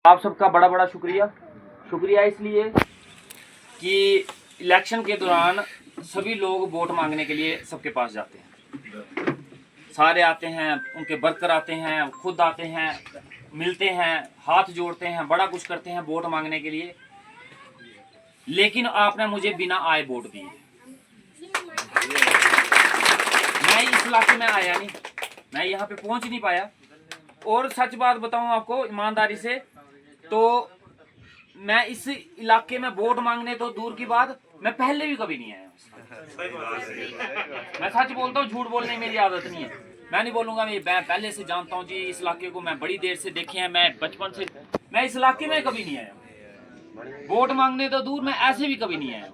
आप सबका बड़ा बड़ा शुक्रिया इसलिए कि इलेक्शन के दौरान सभी लोग वोट मांगने के लिए सबके पास जाते हैं, सारे आते हैं, उनके वर्कर आते हैं, खुद आते हैं, मिलते हैं, हाथ जोड़ते हैं, बड़ा कुछ करते हैं वोट मांगने के लिए। लेकिन आपने मुझे बिना आए वोट दिए। मैं इस इलाके में आया नहीं, मैं यहाँ पे पहुँच नहीं पाया। और सच बात बताऊँ आपको ईमानदारी से, तो मैं इस इलाके में वोट मांगने तो दूर की बात, मैं पहले भी कभी नहीं आया। मैं सच बोलता हूँ, झूठ बोलने मेरी आदत नहीं है। मैं नहीं बोलूँगा मैं पहले से जानता हूँ जी इस इलाके को, मैं बड़ी देर से देखे हैं, मैं बचपन से मैं इस इलाके में कभी नहीं आया। वोट मांगने तो दूर, मैं ऐसे भी कभी नहीं आया।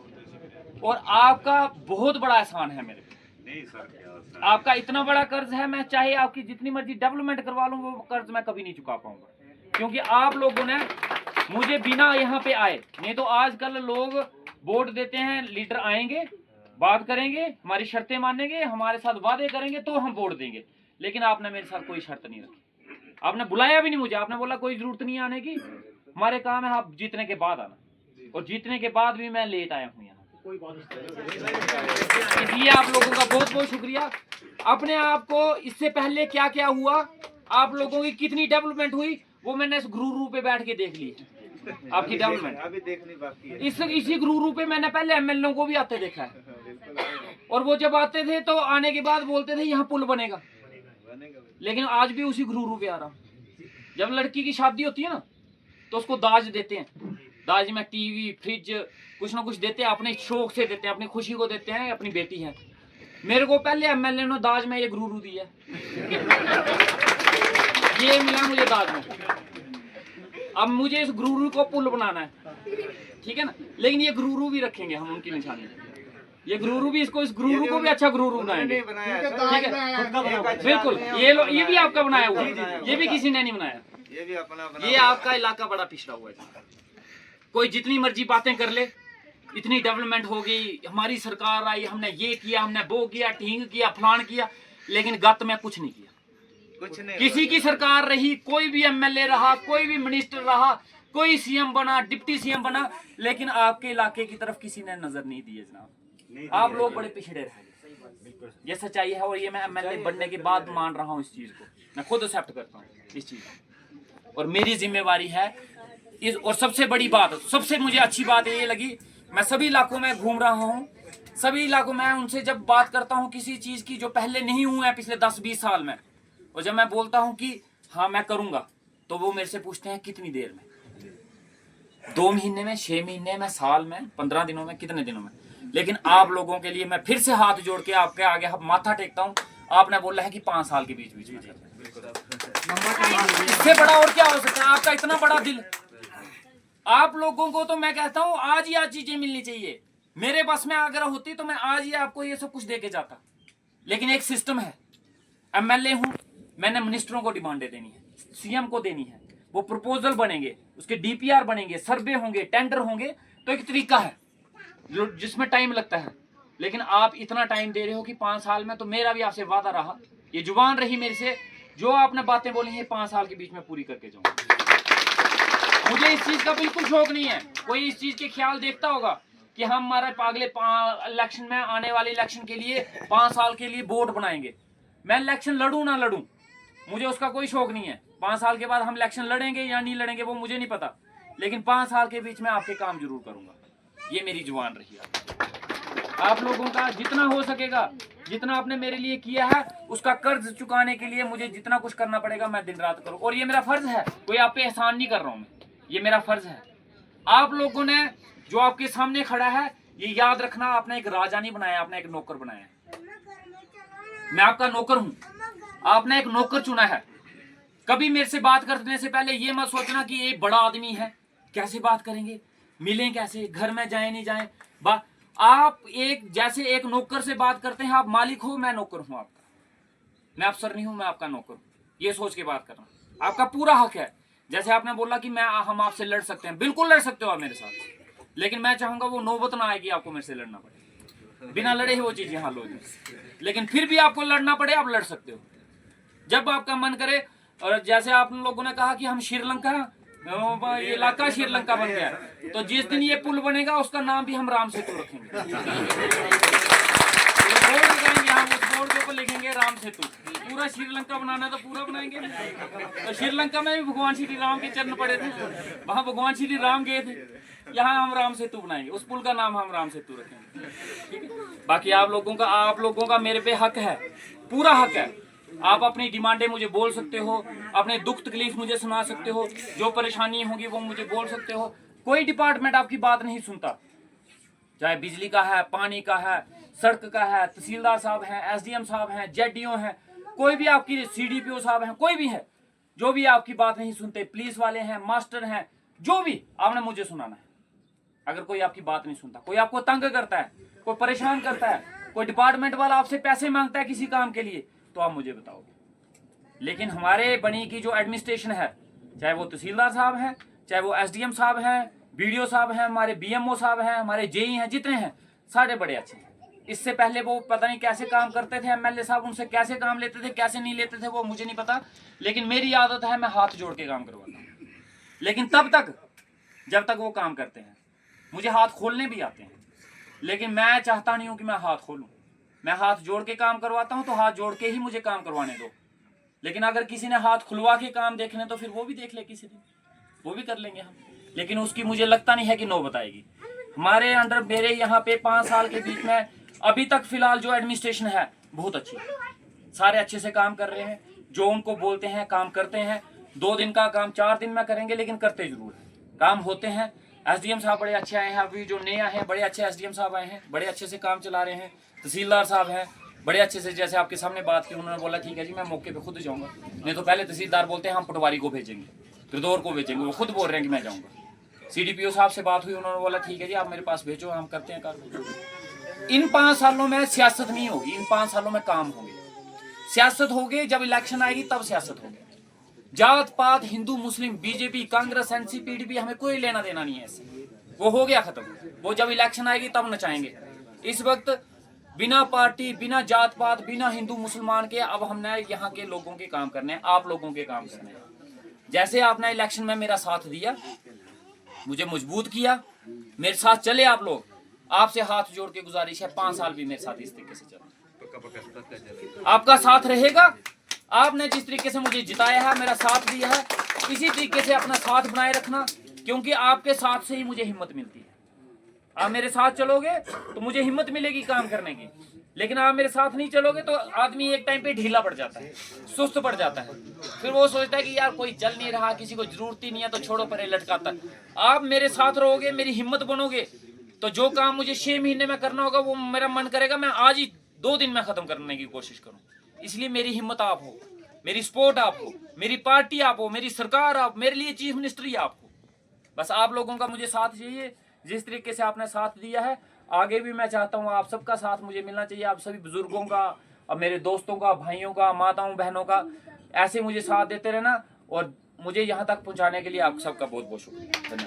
और आपका बहुत बड़ा एहसान है मेरे पे। आपका इतना बड़ा कर्ज है, मैं चाहे आपकी जितनी मर्जी डेवलपमेंट करवा लूँ, वो कर्ज मैं कभी नहीं चुका पाऊंगा, क्योंकि आप लोगों ने मुझे बिना यहाँ पे आए। नहीं तो आजकल लोग वोट देते हैं, लीडर आएंगे, बात करेंगे, हमारी शर्तें मानेंगे, हमारे साथ वादे करेंगे तो हम वोट देंगे। लेकिन आपने मेरे साथ कोई शर्त नहीं रखी, आपने बुलाया भी नहीं मुझे। आपने बोला कोई जरूरत नहीं आने की, हमारे काम है आप जीतने के बाद आना। और जीतने के बाद भी मैं लेट आया हूँ यहाँ। इसलिए आप लोगों का बहुत बहुत शुक्रिया। अपने आप को इससे पहले क्या क्या हुआ, आप लोगों की कितनी डेवलपमेंट हुई, वो मैंने इस गुरु पे बैठ के देख ली। आपकी डेवलपमेंट अभी देखनी बाकी है। इसी गुरु पे मैंने पहले एमएलए को भी आते देखा है। और वो जब आते थे तो आने के बाद बोलते थे यहाँ पुल बनेगा, लेकिन आज भी उसी गुरु पे आ रहा हूँ। जब लड़की की शादी होती है ना, तो उसको दाज देते हैं, दाज में टीवी, फ्रिज, कुछ ना कुछ देते हैं, अपने शौक से देते हैं, अपनी खुशी को देते हैं, अपनी बेटी है। मेरे को पहले एमएलए ने दाज में ये गुरु दिया, ये मिला मुझे दाज में। अब मुझे इस गुरु को पुल बनाना है, ठीक है ना। लेकिन ये गुरु भी रखेंगे हम उनकी निशानी, ये गुरु भी, इसको इस गुरु को भी अच्छा गुरु बनाएंगे, ठीक है। बिल्कुल, ये भी आपका बनाया हुआ, ये भी किसी ने नहीं बनाया, ये आपका इलाका बड़ा पिछड़ा हुआ है। कोई जितनी मर्जी बातें कर ले, इतनी डेवलपमेंट हो गई, हमारी सरकार आई, हमने ये किया, हमने वो किया, ठीक किया, फलान किया, लेकिन गत में कुछ नहीं किया। कुछ नहीं, किसी की सरकार रही, कोई भी एमएलए रहा, कोई भी मिनिस्टर रहा, कोई सीएम बना, डिप्टी सीएम बना, लेकिन आपके इलाके की तरफ किसी ने नजर नहीं दी है जनाब। आप लोग बड़े पिछड़े रहे, ये सच्चाई है। और ये मैं एमएलए बनने के बाद मान रहा हूँ, इस चीज को मैं खुद एक्सेप्ट करता हूँ इस चीज को, और मेरी जिम्मेवारी है इस। और सबसे बड़ी बात, सबसे मुझे अच्छी बात ये लगी, मैं सभी इलाकों में घूम रहा हूँ, सभी इलाकों में उनसे जब बात करता हूँ किसी चीज की जो पहले नहीं हुआ है पिछले 10-20 साल में, और जब मैं बोलता हूँ कि हाँ मैं करूंगा, तो वो मेरे से पूछते हैं कितनी देर में, 2 महीने में, 6 महीने में, साल में, 15 दिनों में, कितने दिनों में। लेकिन आप लोगों के लिए मैं फिर से हाथ जोड़ के आपके आगे माथा टेकता हूँ। आपने बोला है कि 5 साल के बीच बीच में, इससे बड़ा और क्या हो सकता है। आपका इतना बड़ा दिल, आप लोगों को तो मैं कहता हूँ आज ही आज चीजें मिलनी चाहिए। मेरे बस में अगर होती तो मैं आज ही आपको ये सब कुछ दे के जाता। लेकिन एक सिस्टम है, एमएलए हूं, मैंने मिनिस्टरों को डिमांडें देनी है, सीएम को देनी है, वो प्रपोजल बनेंगे, उसके डीपीआर बनेंगे, सर्वे होंगे, टेंडर होंगे, तो एक तरीका है जो जिसमें टाइम लगता है। लेकिन आप इतना टाइम दे रहे हो कि 5 साल में, तो मेरा भी आपसे वादा रहा, ये जुबान रही मेरे से, जो आपने बातें बोली है 5 साल के बीच में पूरी करके जाऊंगा। मुझे इस चीज का बिल्कुल शौक नहीं है। कोई इस चीज के ख्याल देखता होगा कि हम हमारे अगले इलेक्शन में, आने वाले इलेक्शन के लिए 5 साल के लिए वोट बनाएंगे। मैं इलेक्शन लड़ूं ना लड़ूं, मुझे उसका कोई शौक नहीं है। 5 साल के बाद हम इलेक्शन लड़ेंगे या नहीं लड़ेंगे वो मुझे नहीं पता, लेकिन 5 साल के बीच में आपके काम जरूर करूंगा, ये मेरी जुबान रही है। आप लोगों का जितना हो सकेगा, जितना आपने मेरे लिए किया है, उसका कर्ज चुकाने के लिए मुझे जितना कुछ करना पड़ेगा मैं दिन रात करूँ। और ये मेरा फर्ज है, कोई आप पे एहसान नहीं कर रहा हूँ मैं, ये मेरा फर्ज है। आप लोगों ने जो आपके सामने खड़ा है, ये याद रखना, आपने एक राजा नहीं बनाया, आपने एक नौकर बनाया। मैं आपका नौकर हूं, आपने एक नौकर चुना है। कभी मेरे से बात करने से पहले ये मत सोचना कि ये बड़ा आदमी है, कैसे बात करेंगे, मिलें कैसे, घर में जाए नहीं जाए। आप एक जैसे एक नौकर से बात करते हैं, आप मालिक हो, मैं नौकर हूं आपका, मैं अफसर नहीं हूं, मैं आपका नौकर हूं। ये सोच के बात करना आपका पूरा हक है। जैसे आपने बोला कि हम आपसे लड़ सकते हैं, बिल्कुल लड़ सकते हो आप मेरे साथ, लेकिन मैं चाहूंगा वो नौबत ना आए कि आपको मेरे से लड़ना पड़े। बिना लड़े ही वो चीजें हल हो जाए, लेकिन फिर भी आपको लड़ना पड़े, आप लड़ सकते हो जब आपका मन करे। और जैसे आप लोगों ने कहा कि हम श्रीलंका ये इलाका श्रीलंका बन गया। तो जिस दिन ये पुल बनेगा उसका नाम भी हम राम सेतु रखेंगे। बोर्ड लगाएंगे, हम उस बोर्ड के ऊपर लिखेंगे राम सेतु। पूरा श्रीलंका बनाना तो पूरा बनाएंगे। तो श्रीलंका में भी भगवान श्री राम के चरण पड़े थे, वहां भगवान श्री राम गए थे, यहाँ हम राम सेतु बनाएंगे, उस पुल का नाम हम राम सेतु रखेंगे। ठीक है, बाकी आप लोगों का मेरे पे हक है, पूरा हक है। आप अपनी डिमांडें मुझे बोल सकते हो, अपने दुख तकलीफ मुझे सुना सकते हो, जो परेशानी होगी वो मुझे बोल सकते हो। कोई डिपार्टमेंट आपकी बात नहीं सुनता, चाहे बिजली का है, पानी का है, सड़क का है, तहसीलदार साहब हैं, एसडीएम साहब हैं, जेडीओ हैं, कोई भी आपकी सीडीपीओ साहब हैं, कोई भी है, जो भी आपकी बात नहीं सुनते, पुलिस वाले हैं, मास्टर हैं, जो भी, आपने मुझे सुनाना है। अगर कोई आपकी बात नहीं सुनता, कोई आपको तंग करता है, कोई परेशान करता है, कोई डिपार्टमेंट वाला आपसे पैसे मांगता है किसी काम के लिए, तो आप मुझे बताओगे। लेकिन हमारे बनी की जो एडमिनिस्ट्रेशन है, चाहे वो तहसीलदार साहब हैं, चाहे वो एसडीएम साहब हैं, बीडीओ साहब हैं, हमारे बीएमओ साहब हैं, हमारे जेई हैं, जितने हैं सारे बड़े अच्छे हैं। इससे पहले वो पता नहीं कैसे काम करते थे, एमएलए साहब उनसे कैसे काम लेते थे, कैसे नहीं लेते थे, वो मुझे नहीं पता। लेकिन मेरी आदत है, मैं हाथ जोड़ के काम करवाता हूँ। लेकिन तब तक जब तक वो काम करते हैं, मुझे हाथ खोलने भी आते हैं, लेकिन मैं चाहता नहीं हूँ कि मैं हाथ खोलूँ। मैं हाथ जोड़ के काम करवाता हूँ, तो हाथ जोड़ के ही मुझे काम करवाने दो। लेकिन अगर किसी ने हाथ खुलवा के काम देखने, तो फिर वो भी देख ले, किसी दिन वो भी कर लेंगे हम। लेकिन उसकी मुझे लगता नहीं है कि नौबत आएगी। हमारे अंडर, मेरे यहाँ पे 5 साल के बीच में अभी तक फिलहाल जो एडमिनिस्ट्रेशन है बहुत अच्छी है, सारे अच्छे से काम कर रहे हैं, जो उनको बोलते हैं काम करते हैं। 2 दिन का काम 4 दिन में करेंगे, लेकिन करते जरूर है, काम होते हैं। एसडीएम साहब बड़े अच्छे आए हैं, अभी जो नए आए हैं बड़े अच्छे एसडीएम साहब आए हैं, बड़े अच्छे से काम चला रहे हैं। तहसीलदार साहब हैं, बड़े अच्छे से, जैसे आपके सामने बात की, उन्होंने बोला ठीक है जी मैं मौके पे खुद जाऊंगा। नहीं तो पहले तहसीलदार बोलते हैं हम पटवारी को भेजेंगे, गिरदौर को भेजेंगे, वो खुद बोल रहे हैं कि मैं जाऊंगा। सीडीपीओ साहब से बात हुई, उन्होंने बोला ठीक है जी आप मेरे पास भेजो, हम करते हैं कार्य। इन 5 सालों में सियासत नहीं होगी, इन 5 सालों में काम होंगे। सियासत होगी जब इलेक्शन आएगी, तब सियासत होगी। जात पात, हिंदू मुस्लिम, बीजेपी, कांग्रेस, एनसी, पीडीपी, हमें कोई लेना देना नहीं है इससे, वो हो गया खत्म। वो जब इलेक्शन आएगी तब नचाएंगे। इस वक्त बिना पार्टी, बिना जात पात, बिना हिंदू मुसलमान के अब हमने यहाँ के लोगों के काम करने हैं, आप लोगों के काम करने हैं। जैसे आपने इलेक्शन में मेरा साथ दिया, मुझे मजबूत किया, मेरे साथ चले आप लोग, आपसे हाथ जोड़ के गुजारिश है 5 साल भी मेरे साथ इस तरीके से चलना। आपका साथ रहेगा। आपने जिस तरीके से मुझे जिताया है, मेरा साथ दिया है, इसी तरीके से अपना साथ बनाए रखना, क्योंकि आपके साथ से ही मुझे हिम्मत मिलती है। आप मेरे साथ चलोगे तो मुझे हिम्मत मिलेगी काम करने की, लेकिन आप मेरे साथ नहीं चलोगे तो आदमी एक टाइम पे ढीला पड़ जाता है, सुस्त पड़ जाता है। फिर वो सोचता है कि यार कोई चल नहीं रहा, किसी को जरूरत ही नहीं है, तो छोड़ो परे, लटकाता। आप मेरे साथ रहोगे, मेरी हिम्मत बनोगे, तो जो काम मुझे 6 महीने में करना होगा, वो मेरा मन करेगा मैं आज ही 2 दिन में खत्म करने की कोशिश करूँ। इसलिए मेरी हिम्मत आप हो, मेरी सपोर्ट आप हो, मेरी पार्टी आप हो, मेरी सरकार आप, मेरे लिए चीफ मिनिस्टर ही आप हो। बस आप लोगों का मुझे साथ चाहिए। जिस तरीके से आपने साथ दिया है, आगे भी मैं चाहता हूँ आप सबका साथ मुझे मिलना चाहिए। आप सभी बुजुर्गों का, और मेरे दोस्तों का, भाइयों का, माताओं बहनों का, ऐसे मुझे साथ देते रहना, और मुझे यहाँ तक पहुँचाने के लिए आप सबका बहुत बहुत शुक्रिया। धन्यवाद।